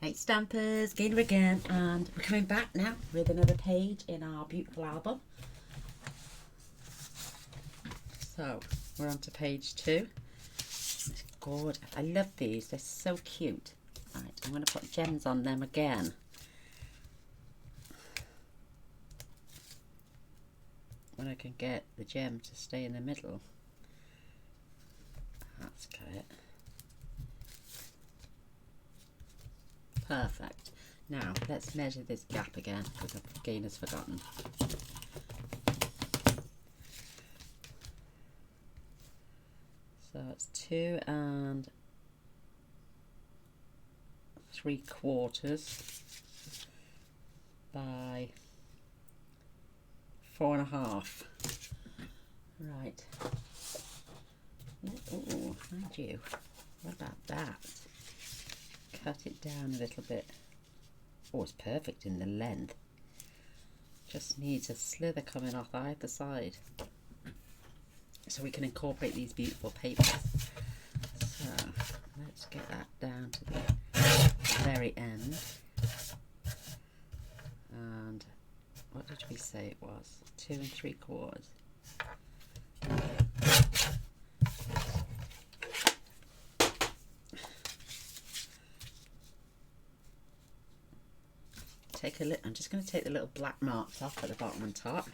Hey Stampers, Gaynor again, and we're coming back now with another page in our beautiful album. So we're on to page 2. It's gorgeous. I love these, they're so cute. Right, I'm going to put gems on them again. When I can get the gem to stay in the middle. That's good. Perfect. Now let's measure this gap again because Gaynor's forgotten. So it's 2 3/4 by 4.5. Right. Oh, mind you. What about that? Cut it down a little bit. Oh, it's perfect in the length. Just needs a slither coming off either side so we can incorporate these beautiful papers. So let's get that down to the very end. And what did we say it was? 2 3/4. I'm just going to take the little black marks off at the bottom and top.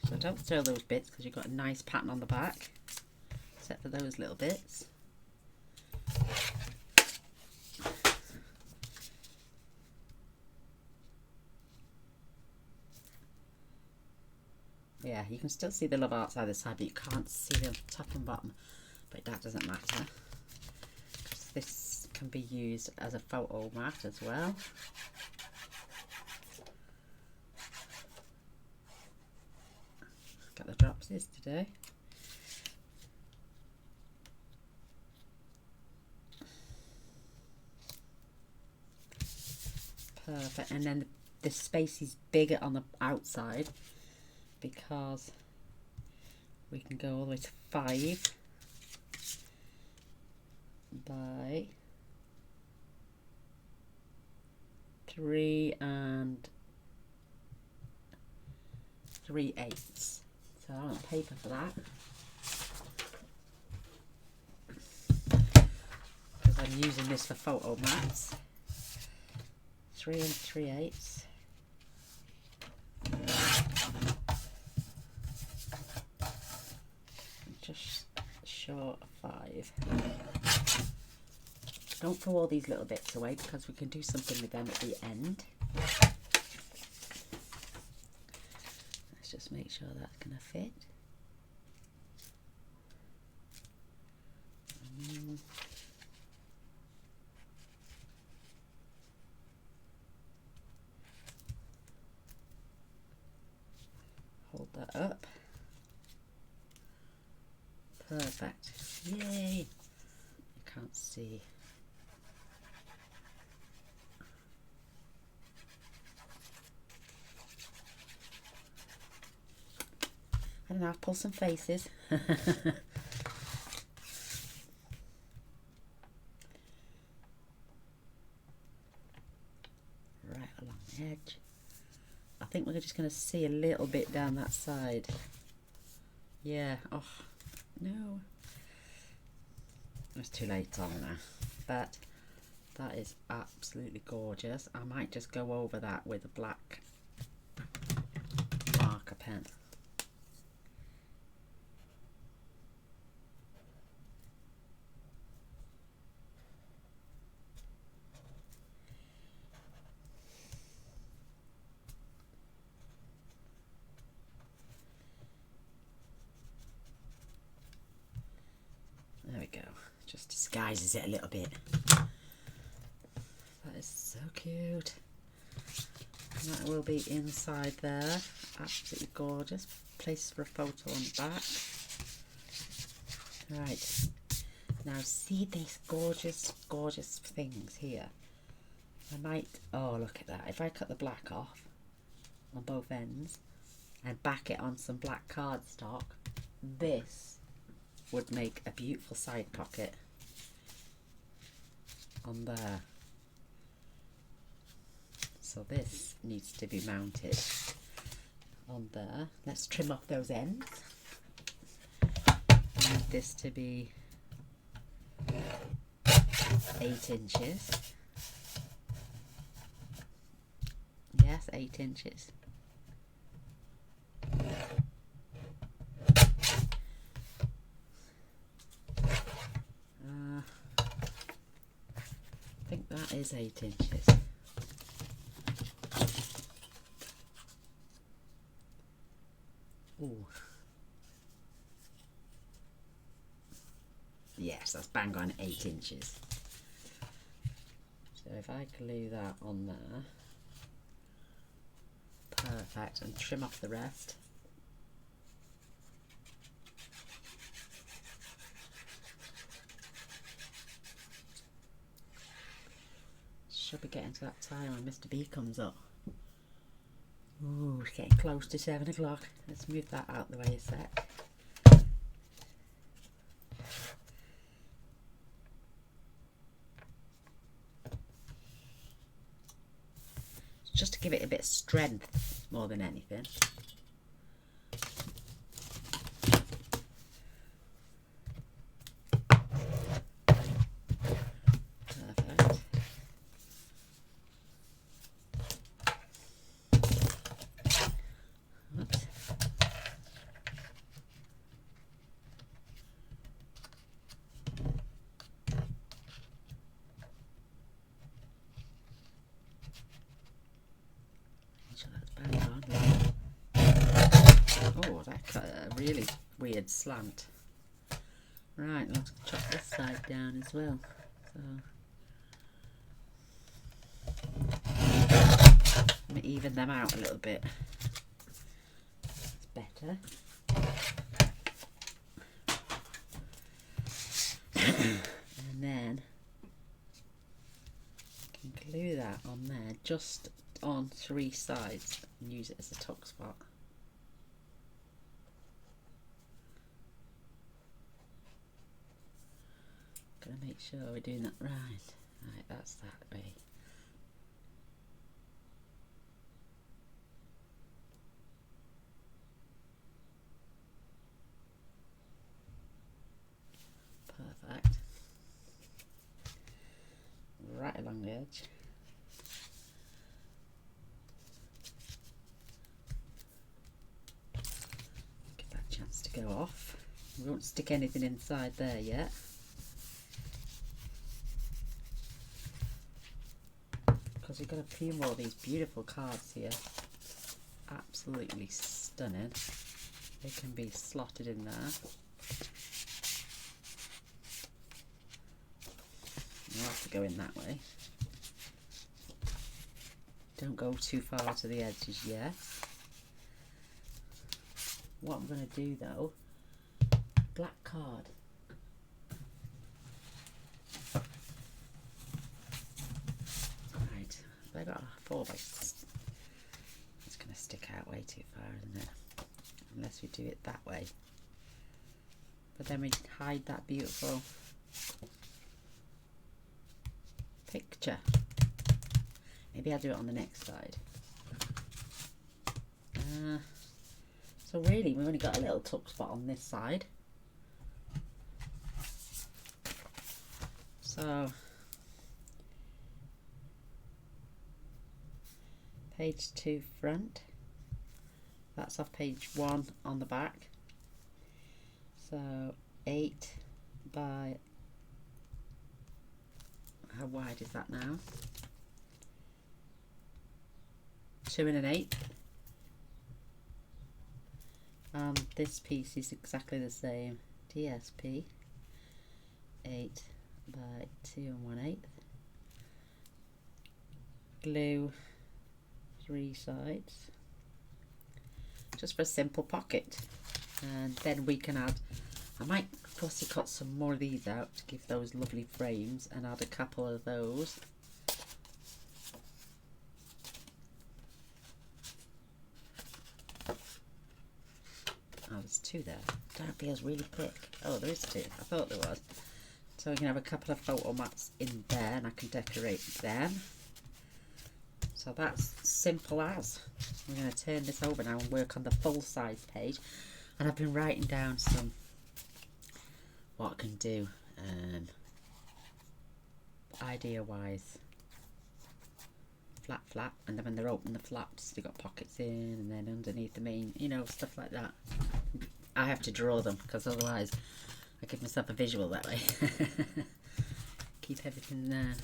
So don't throw those bits because you've got a nice pattern on the back, except for those little bits. Yeah, you can still see the love arts either side, but you can't see the top and bottom. But that doesn't matter, because this can be used as a photo mat as well. Got the dropsies today. Perfect. And then the space is bigger on the outside because we can go all the way to 5 by 3 3/8. So I want paper for that because I'm using this for photo mats. 3 3/8. Just short of 5. Don't throw all these little bits away because we can do something with them at the end. Let's just make sure that's going to fit. Hold that up. Perfect. Yay! You can't see. I don't know, I've pulled some faces. Right along the edge. I think we're just going to see a little bit down that side. Yeah, oh no. It's too late on now. But that is absolutely gorgeous. I might just go over that with a black marker pen. There we go. Just disguises it a little bit. That is so cute. And that will be inside there. Absolutely gorgeous. Place for a photo on the back. Right. Now see these gorgeous, gorgeous things here. I might, oh look at that. If I cut the black off on both ends, and back it on some black cardstock, this would make a beautiful side pocket on there. So this needs to be mounted on there. Let's trim off those ends. I need this to be 8 inches. Yes, 8 inches. I think that is 8 inches. Ooh. Yes, that's bang on 8 inches. So if I glue that on there, perfect, and trim off the rest. Should be getting to that time when Mr. B comes up. Ooh, it's getting close to 7 o'clock. Let's move that out the way a sec. Just to give it a bit of strength more than anything. Perfect. Oops. Oh, that cut a really weird slant. Right, let's chop this side down as well. So I'm going to even them out a little bit. That's better. And then I can glue that on there, just on 3 sides, and use it as a tuck spot. Gotta make sure we're doing that right. Right, that's that way. Perfect. Right along the edge. Give that a chance to go off. We won't stick anything inside there yet. Because we've got a few more of these beautiful cards here. Absolutely stunning. They can be slotted in there. You'll have to go in that way. Don't go too far to the edges yet. What I'm going to do though, black card. Right, I got a 4 by 6. It's going to stick out way too far, isn't it? Unless we do it that way. But then we hide that beautiful picture. Maybe I'll do it on the next side. So really we've only got a little tuck spot on this side. So page 2 front, that's off page 1 on the back. So 8 by, how wide is that now? 2 1/8. This piece is exactly the same. DSP 8 by 2 1/8. Glue 3 sides, just for a simple pocket. And then we can add, I might fussy cut some more of these out to give those lovely frames and add a couple of those. there's two there. That feels really thick. Oh, there is two. I thought there was. So we can have a couple of photo mats in there and I can decorate them. So that's simple as. I'm going to turn this over now and work on the full size page. And I've been writing down some what I can do idea wise. Flat, and then when they're open the flaps they've got pockets in, and then underneath the main, you know, stuff like that. I have to draw them because otherwise I give myself a visual that way. Keep everything there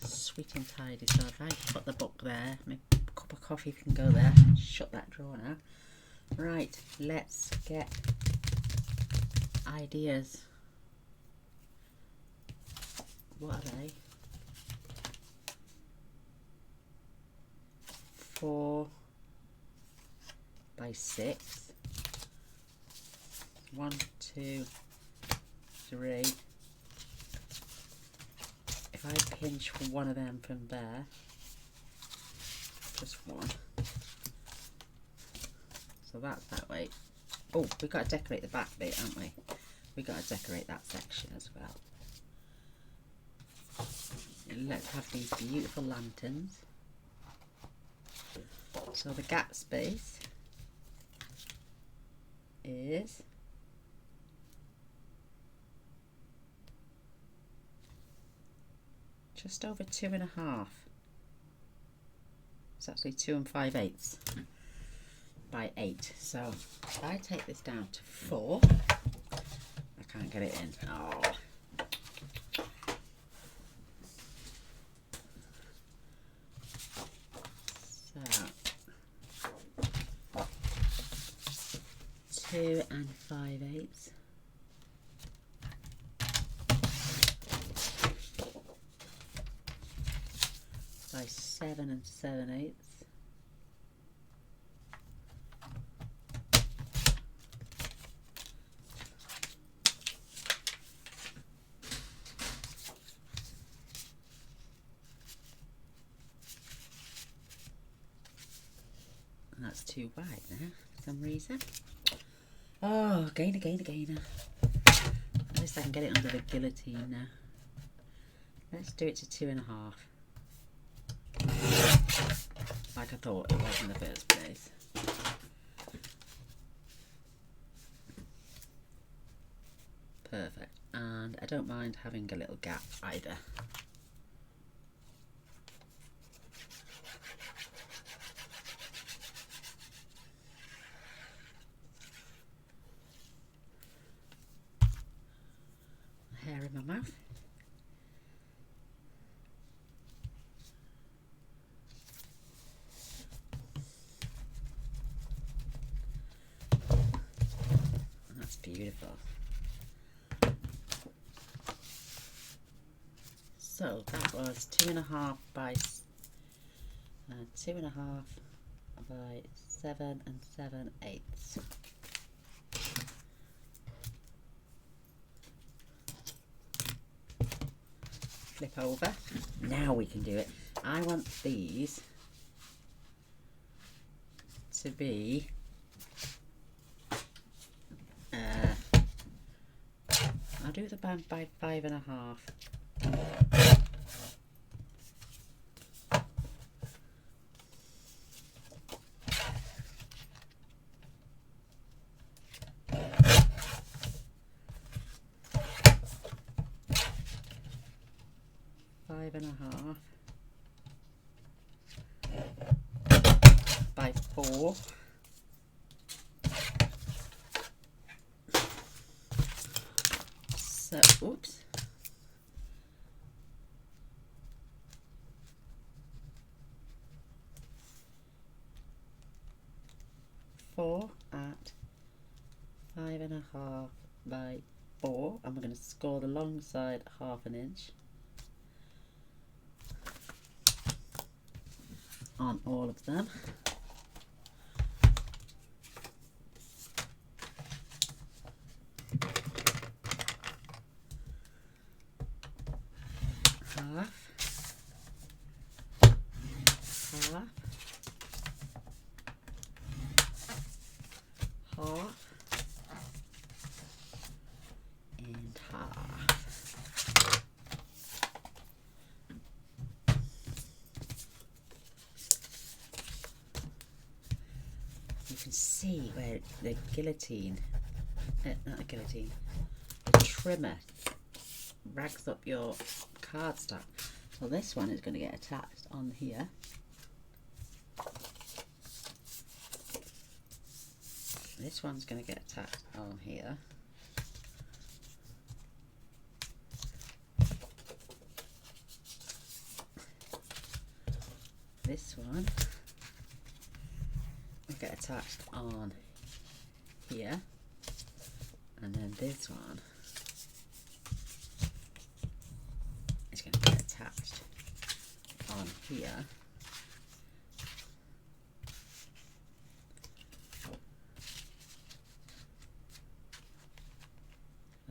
sweet and tidy. So if I put the book there, my cup of coffee can go there, shut that drawer now. Right, let's get ideas. What are they? 4 by 6. 1, 2, 3. If I pinch one of them from there, just one. So that's that way. Oh, we've got to decorate the back bit, haven't we? We've got to decorate that section as well. Let's have these beautiful lanterns. So the gap space is just over 2.5. It's actually 2 5/8 by 8. So if I take this down to 4, I can't get it in. Oh. So 2 5/8. By 7 7/8. And that's too wide now for some reason. Oh, Gaynor. At least I can get it under the guillotine now. Let's do it to 2.5. Like I thought it was in the first place. Perfect. And I don't mind having a little gap either. Hair in my mouth. Beautiful. So that was 2.5 by 2.5 by 7 7/8. Flip over. Now we can do it. I want these to be I'll do the band by 5.5. By 4. So, oops. Four at 5.5 by 4, and we're going to score the long side 1/2 inch on all of them. half and half. You can see where the guillotine, not the guillotine, the trimmer rags up your cardstock. So this one is going to get attached on here. This one's going to get attached on here. This one will get attached on here. And then this one is going to get attached on here.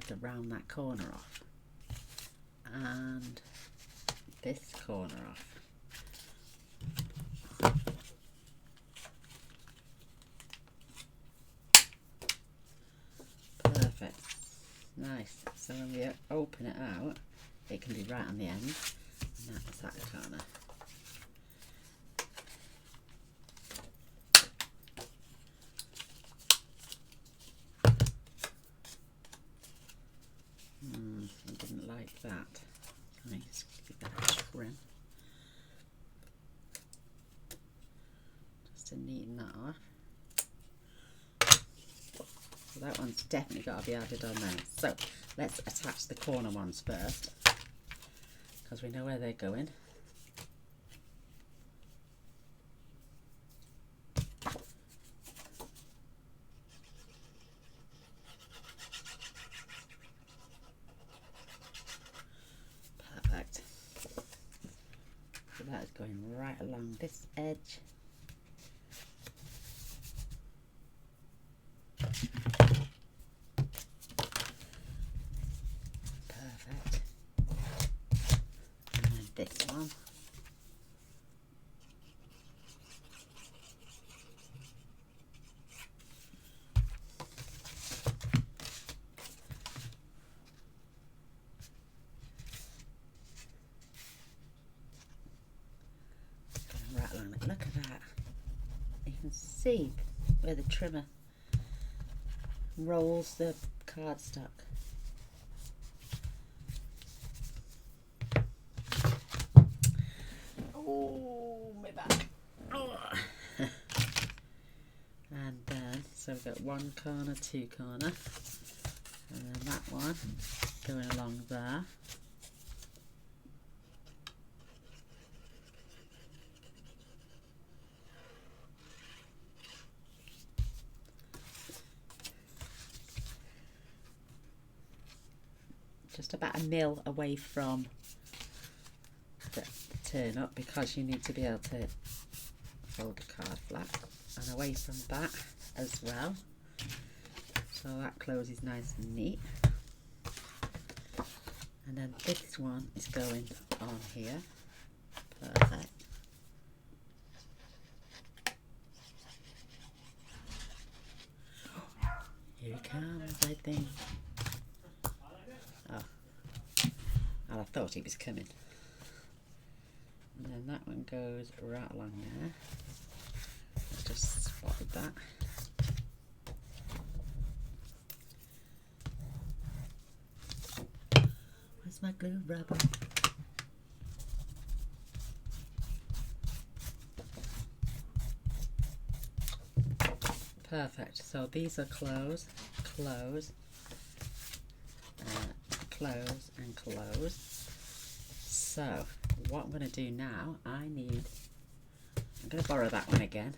To round that corner off, and this corner off. Perfect. Nice. So when we open it out, it can be right on the end, and that's that corner. I didn't like that. Nice. Give that a trim. Just to neaten that off. So that one's definitely got to be added on there. So let's attach the corner ones first, because we know where they're going. Perfect. So that is going right along this edge. Perfect. And then this one. Right along it. Look at that. You can see where the trimmer rolls the cardstock. Oh, my back. Oh. And then, so we've got one corner, two corner, and then that one going along there. Just about a mil away from the turn up, because you need to be able to fold the card flat, and away from that as well, so that closes nice and neat. And then this one is going on here. Perfect. Here he comes, I think. Oh, and I thought he was coming. And then that one goes right along there. I just spotted that. Where's my glue rubber? Perfect. So these are close, close, close and close. So what I'm going to do now, I'm going to borrow that one again.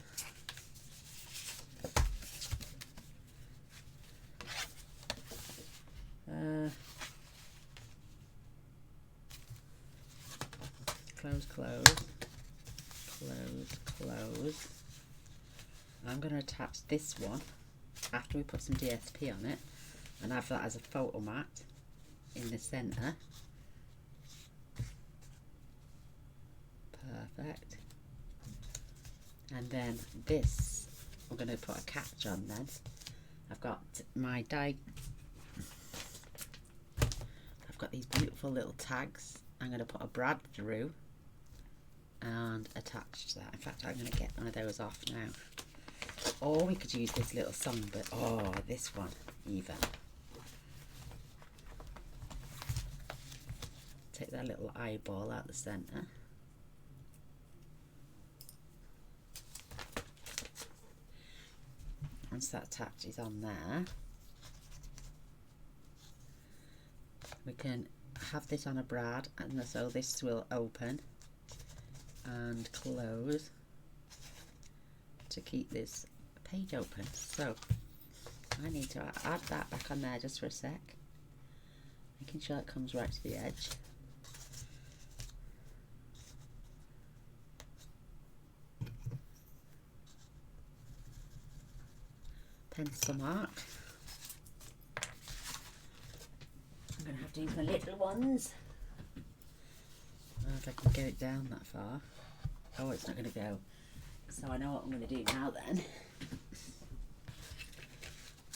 Close, close, close, close. I'm going to attach this one after we put some DSP on it, and have that as a photo mat in the centre. Perfect. And then this, we're going to put a catch on then, I've got my I've got these beautiful little tags. I'm going to put a brad through and attach that. In fact, I'm going to get one of those off now. Or we could use this little song, but oh, this one even. Take that little eyeball out the centre. Once that attaches on there, we can have this on a brad, and so this will open and close to keep this page open. So I need to add that back on there just for a sec, making sure it comes right to the edge. Pencil mark. I'm going to have to use my little ones. If I can get it down that far. Oh, it's not going to go. So I know what I'm going to do now then.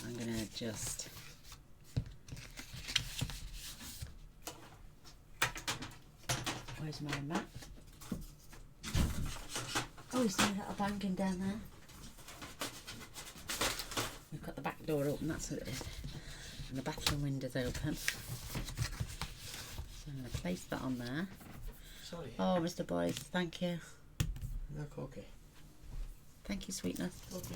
I'm going to just where's my map? Oh, you see that little banking down there? We've got the back door open, that's what it is. And the bathroom window's open. So I'm going to place that on there. Sorry. Oh, Mr. Boyce, thank you. No, okay. Thank you, sweetness. Okay.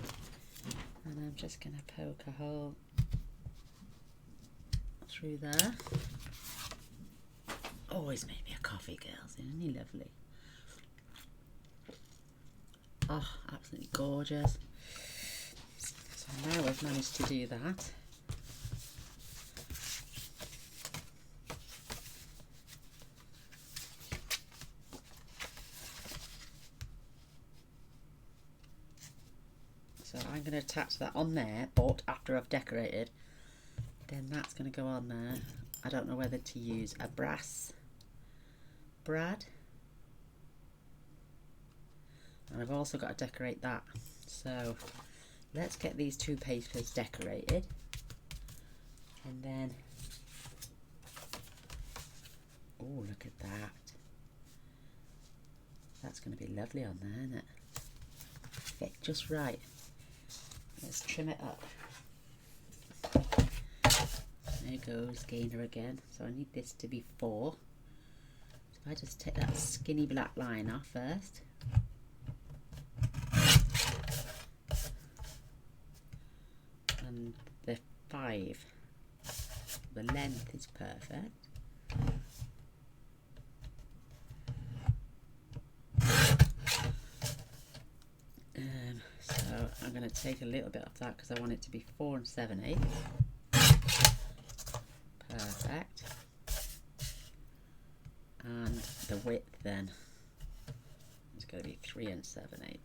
And I'm just going to poke a hole through there. Always make me a coffee, girls. Isn't he lovely? Oh, absolutely gorgeous. So now we've managed to do that. So I'm going to attach that on there, but after I've decorated, then that's going to go on there. I don't know whether to use a brass brad. And I've also got to decorate that. So let's get these two papers decorated. And then, oh, look at that. That's going to be lovely on there, isn't it? Fit just right. Let's trim it up. There goes Gaynor again. So I need this to be 4. So I just take that skinny black line off first. And the 5. The length is perfect. So I'm going to take a little bit of that because I want it to be 4 7/8. Perfect. And the width then is going to be 3 7/8.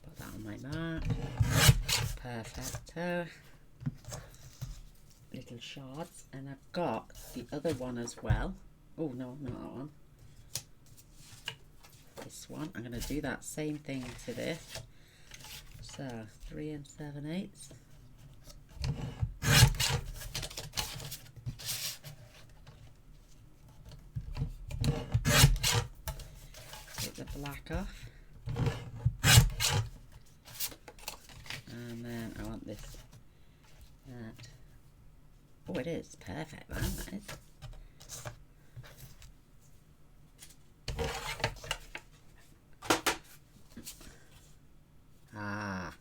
Put that on my mark. Perfecto. Little shards, and I've got the other one as well. Oh no, not that one. This one. I'm going to do that same thing to this. So 3 7/8. Take the black off, and then I want this. That. Oh, it is perfect, man. That is. Ah,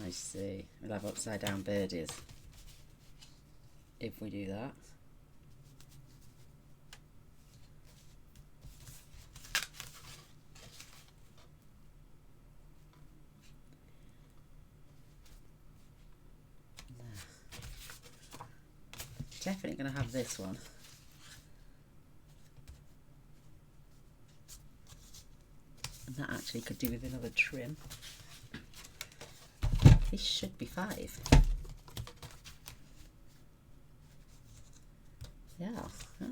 I see. We'll have upside down birdies if we do that. Definitely going to have this one. And that actually could do with another trim. This should be 5. Yeah. Ah.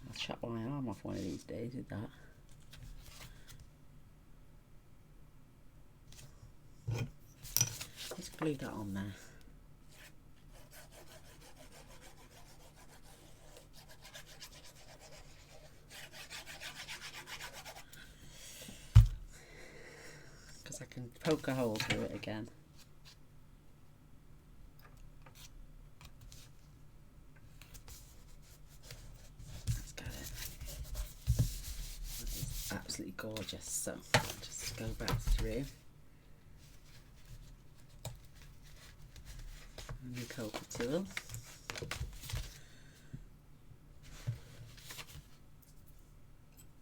I'll chop my arm off one of these days with that. Let's glue that on there. Because I can poke a hole through it again. That's got it. That is absolutely gorgeous. So I'll just go back through. And the poker tool.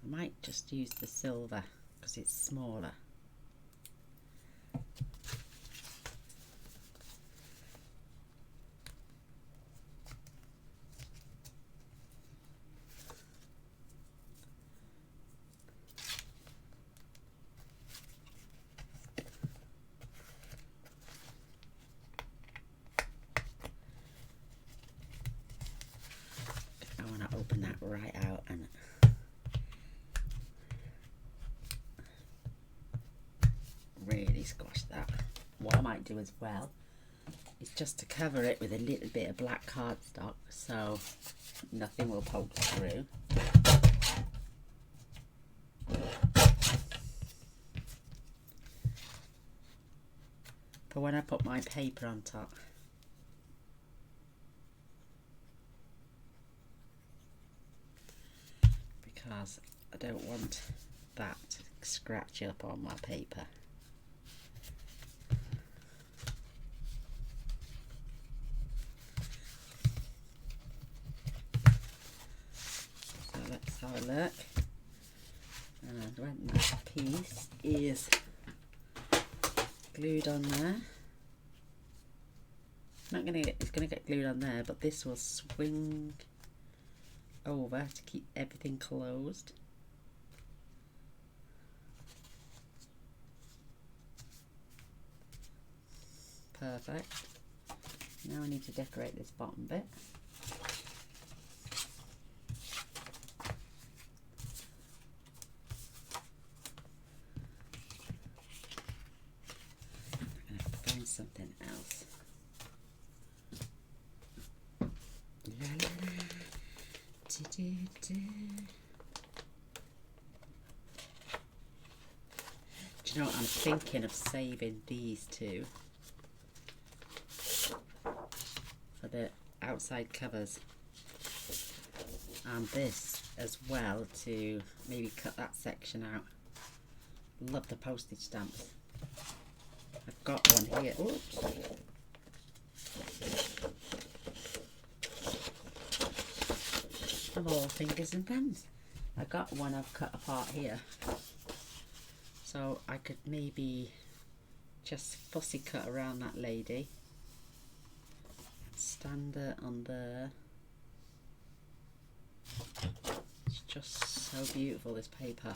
I might just use the silver because it's smaller. I want to open that right out and really squash that. What I might do as well is just to cover it with a little bit of black cardstock so nothing will poke through. But when I put my paper on top, because I don't want that to scratch up on my paper. So let's have a look. And when that piece is glued on there, it's gonna get glued on there, but this will swing over to keep everything closed. Perfect. Now I need to decorate this bottom bit. I'm going to find something else. La, la, la. Do, do, do. Do you know what, I'm thinking of saving these two for the outside covers, and this as well to maybe cut that section out. Love the postage stamps. I've got one here. Oops. Of all fingers and thumbs. I got one I've cut apart here. So I could maybe just fussy cut around that lady. Stand her on there. It's just so beautiful, this paper.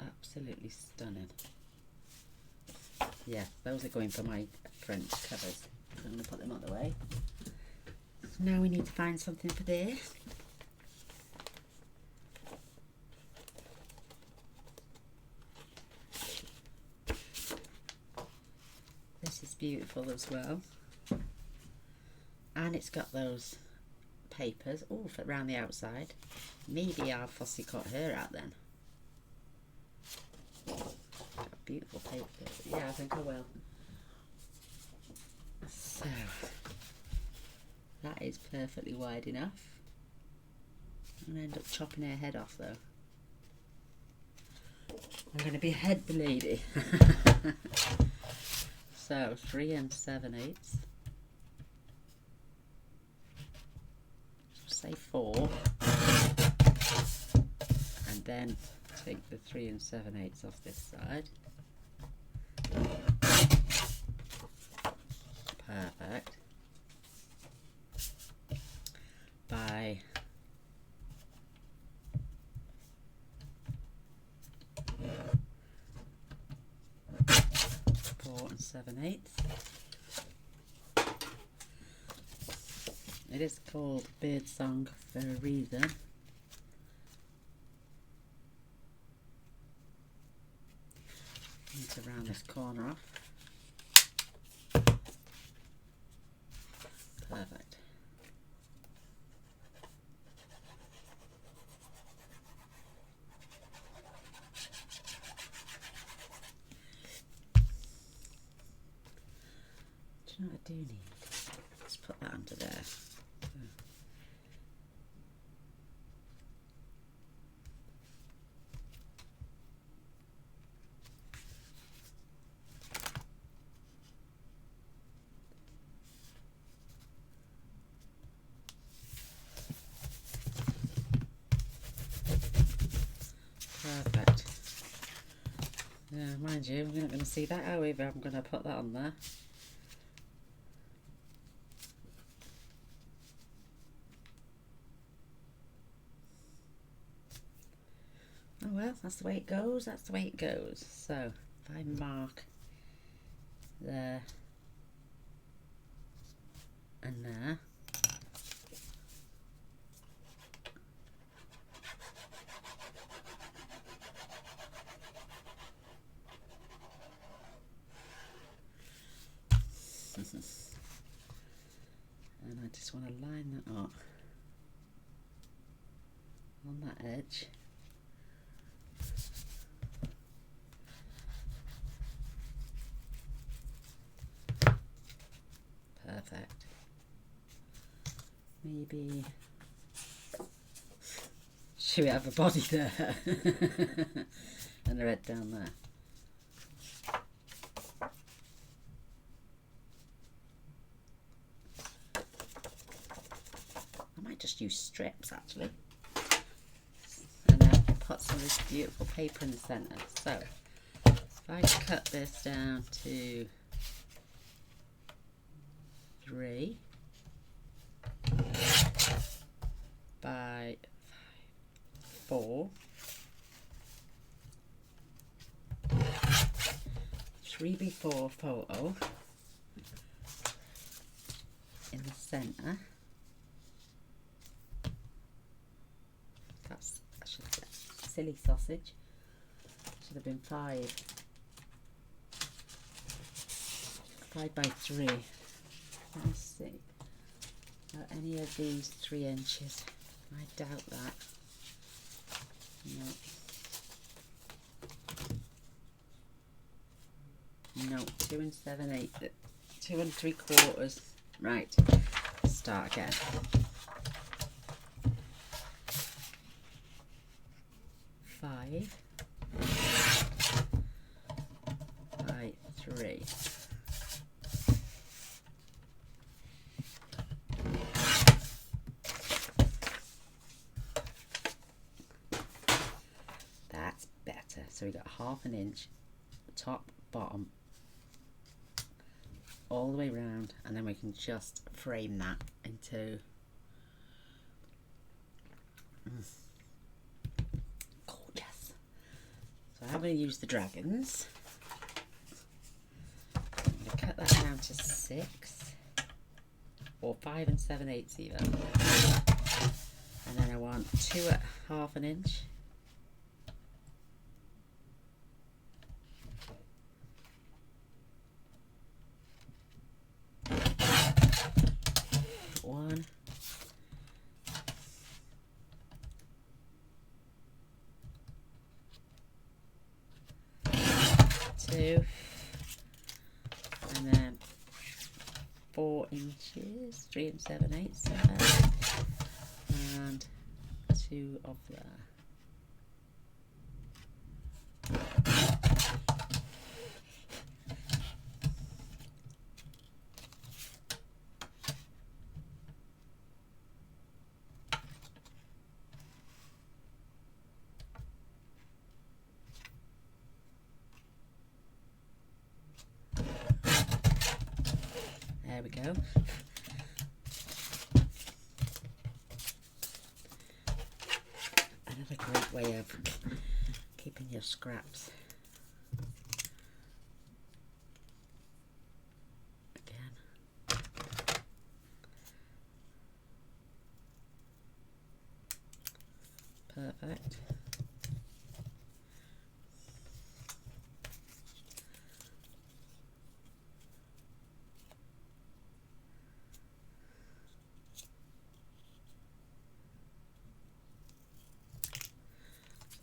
Absolutely stunning. Yeah, those are going for my French covers. So I'm going to put them out the way. So now we need to find something for this. This is beautiful as well. And it's got those papers all around the outside. Maybe I'll fussy cut her out then. Beautiful paper. Yeah, I think I will. So that is perfectly wide enough. I'm going to end up chopping her head off though. I'm going to be head the lady. So 3 7/8. Say 4. And then take the 3 7/8 off this side. Perfect. By 4 7/8. It is called Bird Song for a reason. Need to round this corner off. Perfect. Do you know what I do need? Let's put that under there. Perfect. Yeah, mind you, we're not going to see that, are we? But I'm going to put that on there. Oh well, that's the way it goes, that's the way it goes. So, if I mark there and there. And I just want to line that up on that edge. Perfect. Maybe should we have a body there and the red down there? I might just use strips actually, and then put some of this beautiful paper in the centre. So if I cut this down to 3 by 4, 3x4 photo in the centre. That's, I should get silly sausage. Should have been 5 by 3. Let me see. Are any of these 3 inches? I doubt that. No. No, 2 7/8. 2 3/4. Right. Start again. Five by 3. That's better. So we got 1/2 inch, top, bottom, all the way round, and then we can just frame that into gorgeous. So I'm going to use the dragons. I'm going to cut that down to 6 or 5 7/8 even, and then I want 2 at 1/2 inch. One, 2, and then 4 inches, 3 7/8, and 2 of there. we go. Another great way of keeping your scraps. Again. Perfect.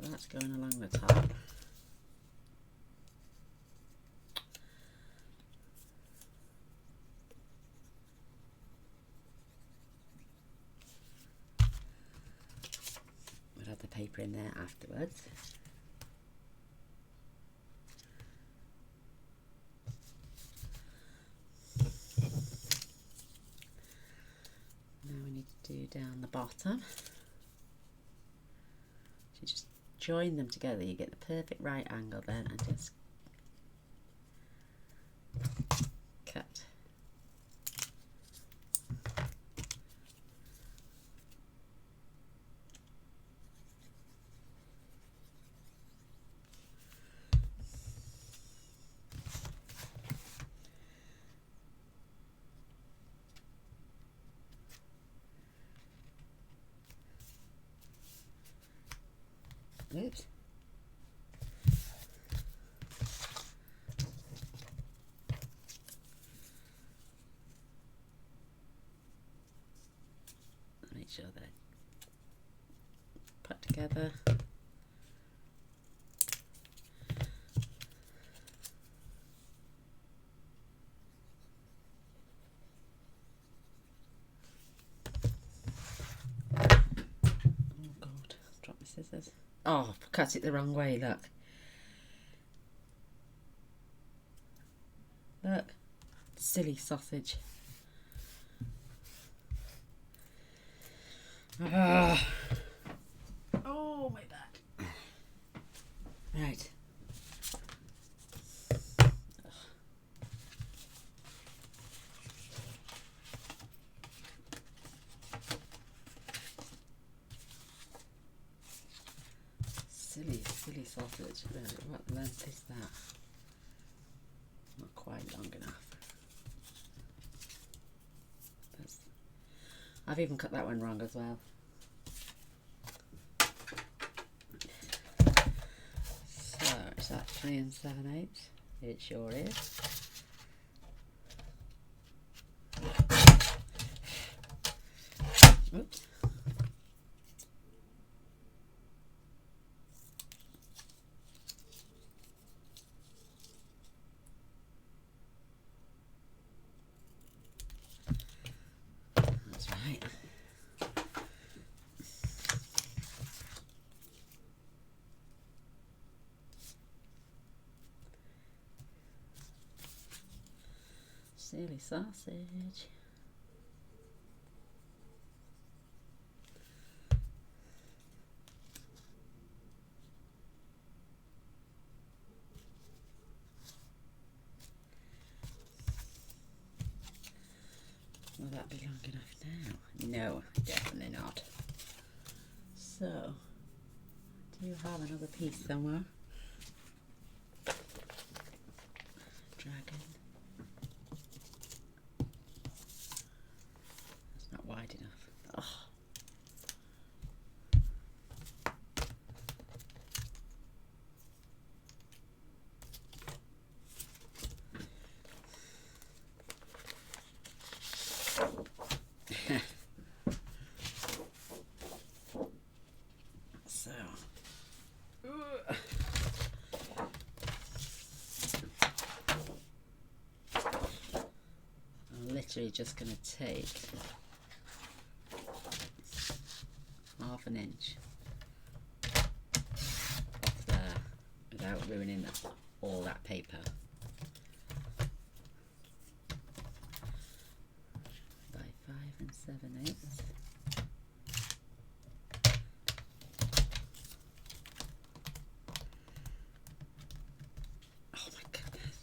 So that's going along the top. We'll have the paper in there afterwards. Now we need to do down the bottom. So just join them together, you get the perfect right angle then, and just cut. Oops. Make sure they're put together. Oh God, drop my scissors. Oh, I've cut it the wrong way, look. Look, silly sausage. Ah. Oh, my back. Right. Silly sausage. What length is that? Not quite long enough. I've even cut that one wrong as well. So, is that 3 7/8? It sure is. Oops. That's right. Silly sausage. Will that be long enough now? No, definitely not. So, do you have another piece somewhere? Dragon. It's not wide enough. Oh. So, I'm literally just going to take ½ an inch off there without ruining all that paper. By 5 7/8. Oh my goodness.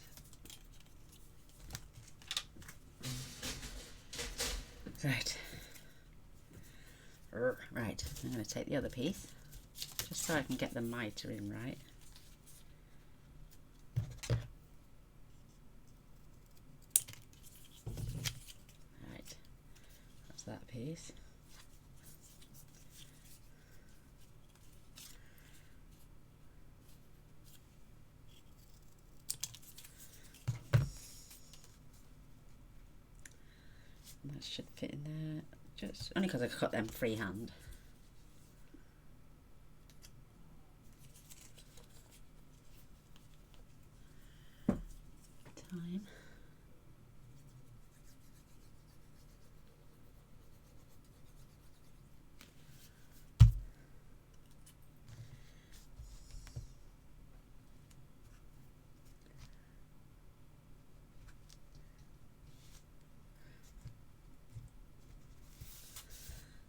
Right. Right, I'm going to take the other piece, just so I can get the mitre in right. Right, that's that piece. And that should fit in there, just only because I cut them freehand. Time.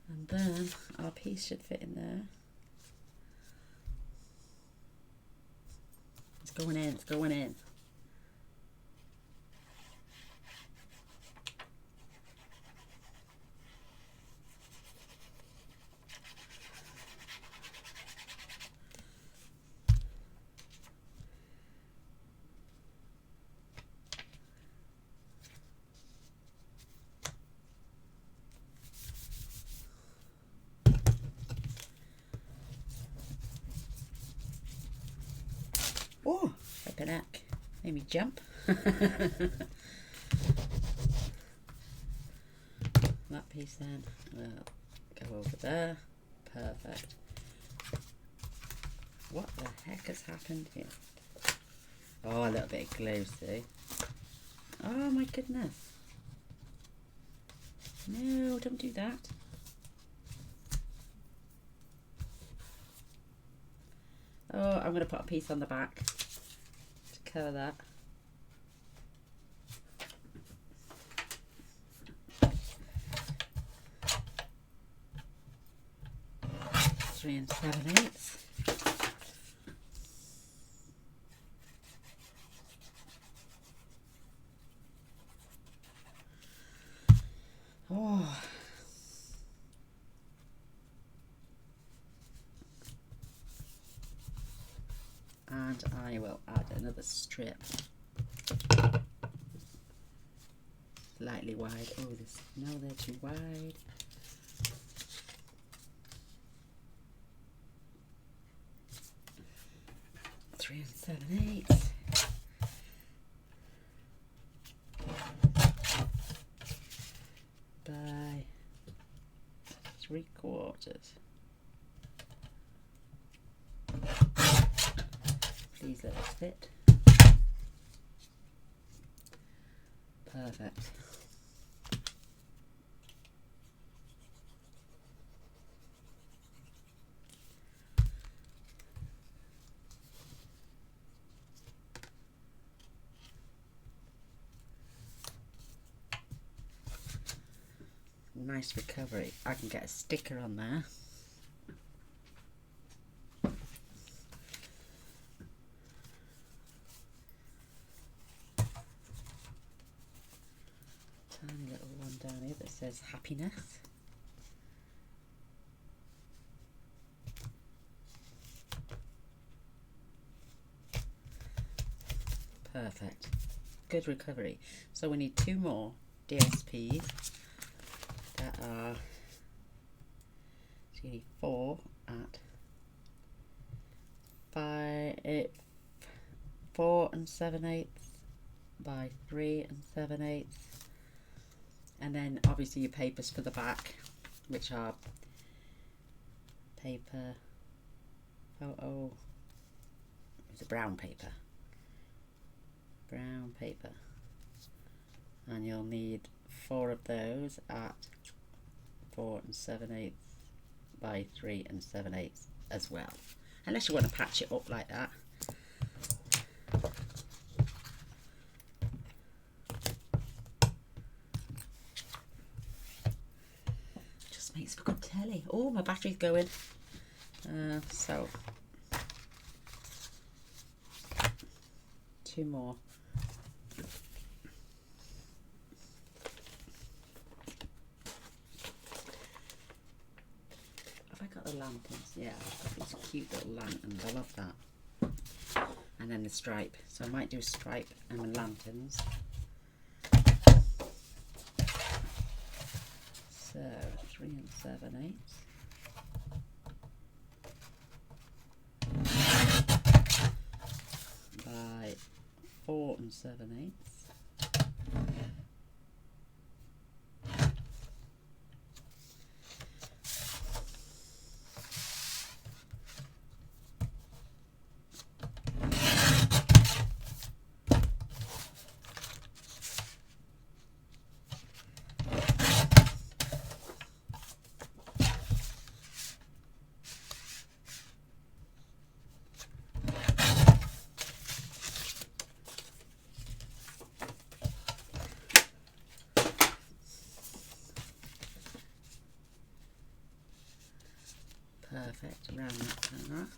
And then our piece should fit in there. It's going in, it's going in. Oh, flipping heck. Made me jump. That piece then will go over there. Perfect. What the heck has happened here? Oh, a little bit of glue, see? Oh my goodness. No, don't do that. Oh, I'm going to put a piece on the back to cover that. Three and 7/8. Oh. And I will add another strip. Slightly wide. Oh, this, no, they're too wide. Three and 7/8. By 3/4. Please let it fit. Perfect. Nice recovery. I can get a sticker on there. Tiny little one down here that says happiness. Perfect. Good recovery. So we need 2 more DSPs that are, so you need 4 at 4 and 7/8 by 3 and 7/8, and then obviously your papers for the back, which are paper photo, it's a brown paper, and you'll need 4 of those at 4 and 7/8 by 3 and 7/8 as well, unless you want to patch it up like that. Just makes for good telly. Oh, my battery's going. So 2 more. lanterns. Yeah, I've got these cute little lanterns. I love that. And then the stripe. So I might do a stripe and lanterns. So 3 7/8. By 4 7/8. Perfect, around that corner.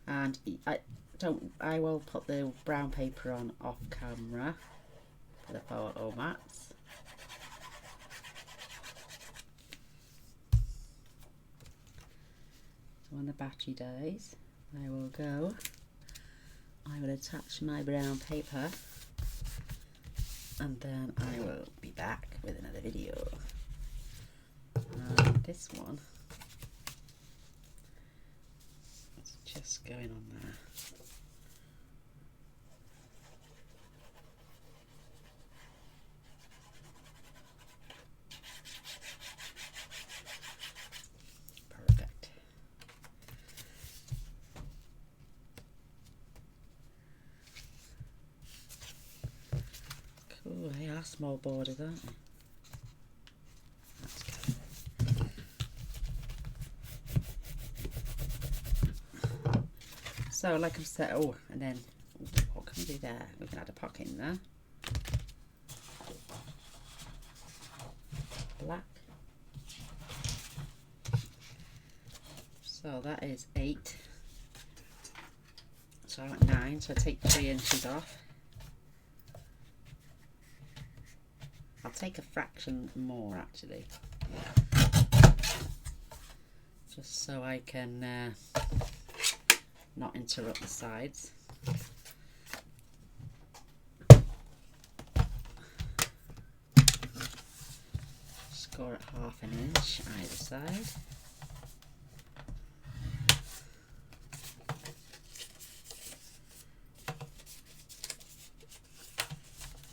And I will put the brown paper on off camera for the photo mats. So when the battery dies, I will attach my brown paper, and then I will be back with another video. This one is just going on there. Perfect. Cool, they are small borders, aren't they? So like I said, oh, and then what can we do there? We can add a pocket in there. Black. So that is 8. So I'm at 9, so I take 3 inches off. I'll take a fraction more actually. Just so I can not interrupt the sides. Score at 1/2 inch either side.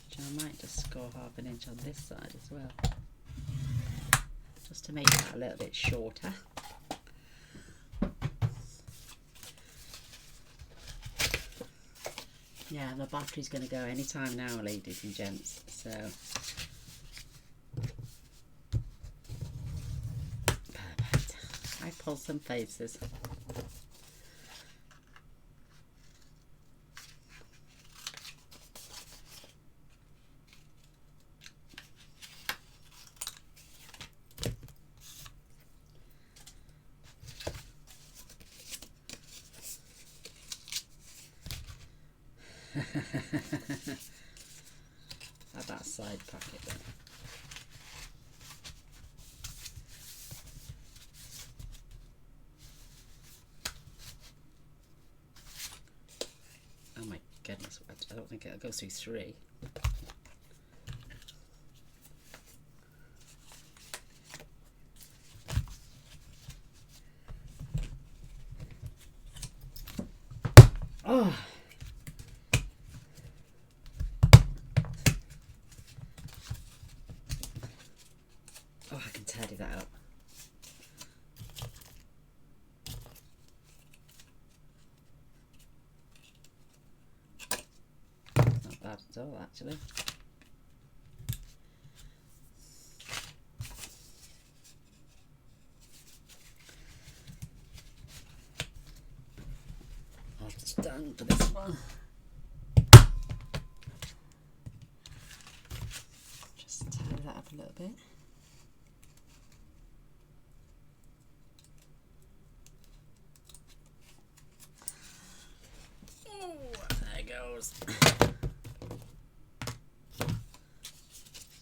So I might just score 1/2 inch on this side as well, just to make that a little bit shorter. Yeah, the battery's going to go anytime now, ladies and gents, so perfect. I pulled some faces. Add that side pocket then. Oh my goodness, I don't think it'll go through 3. Oh! Oh, I can tidy that up. Not bad at all, actually. That's done for this one. Just tidy that up a little bit. There goes.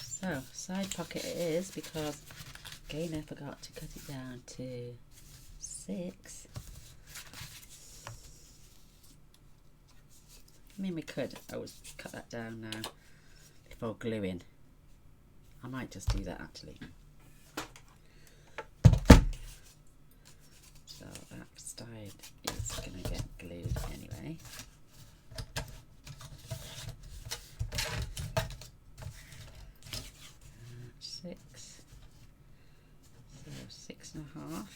So side pocket it is because Gaynor forgot to cut it down to 6. I mean, we could always cut that down now before gluing. I might just do that actually. So that side is going to get glued anyway. Six. So 6.5.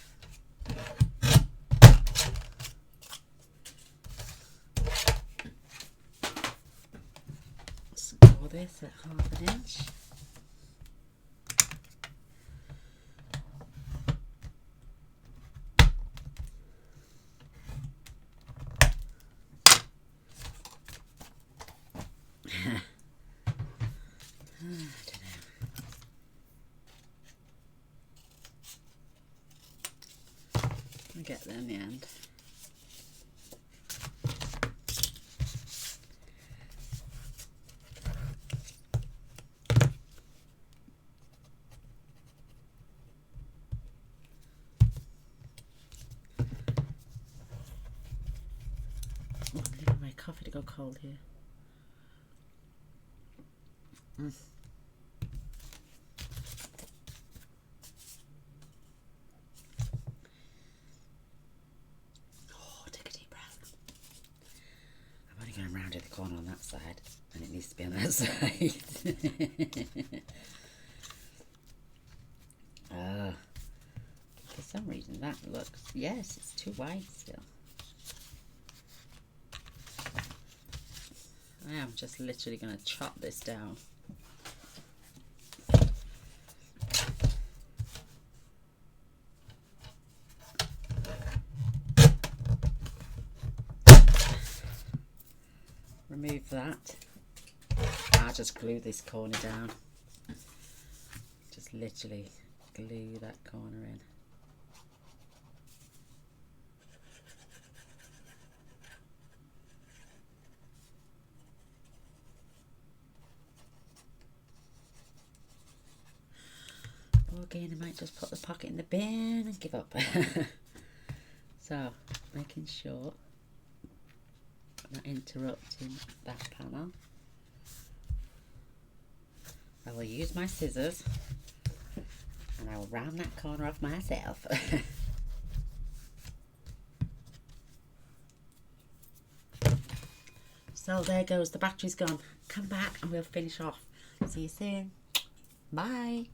Score this at 1/2 inch. I'll get there in the end. Oh, I'm leaving my coffee to go cold here. I'm rounded the corner on that side and it needs to be on that side. For some reason that looks, yes, it's too wide still. I am just literally going to chop this down. Remove that. I'll just glue this corner down. Just literally glue that corner in. Or again, I might just put the pocket in the bin and give up. So, making sure not interrupting that panel. I will use my scissors and I will round that corner off myself. So there goes, the battery's gone. Come back and we'll finish off. See you soon. Bye.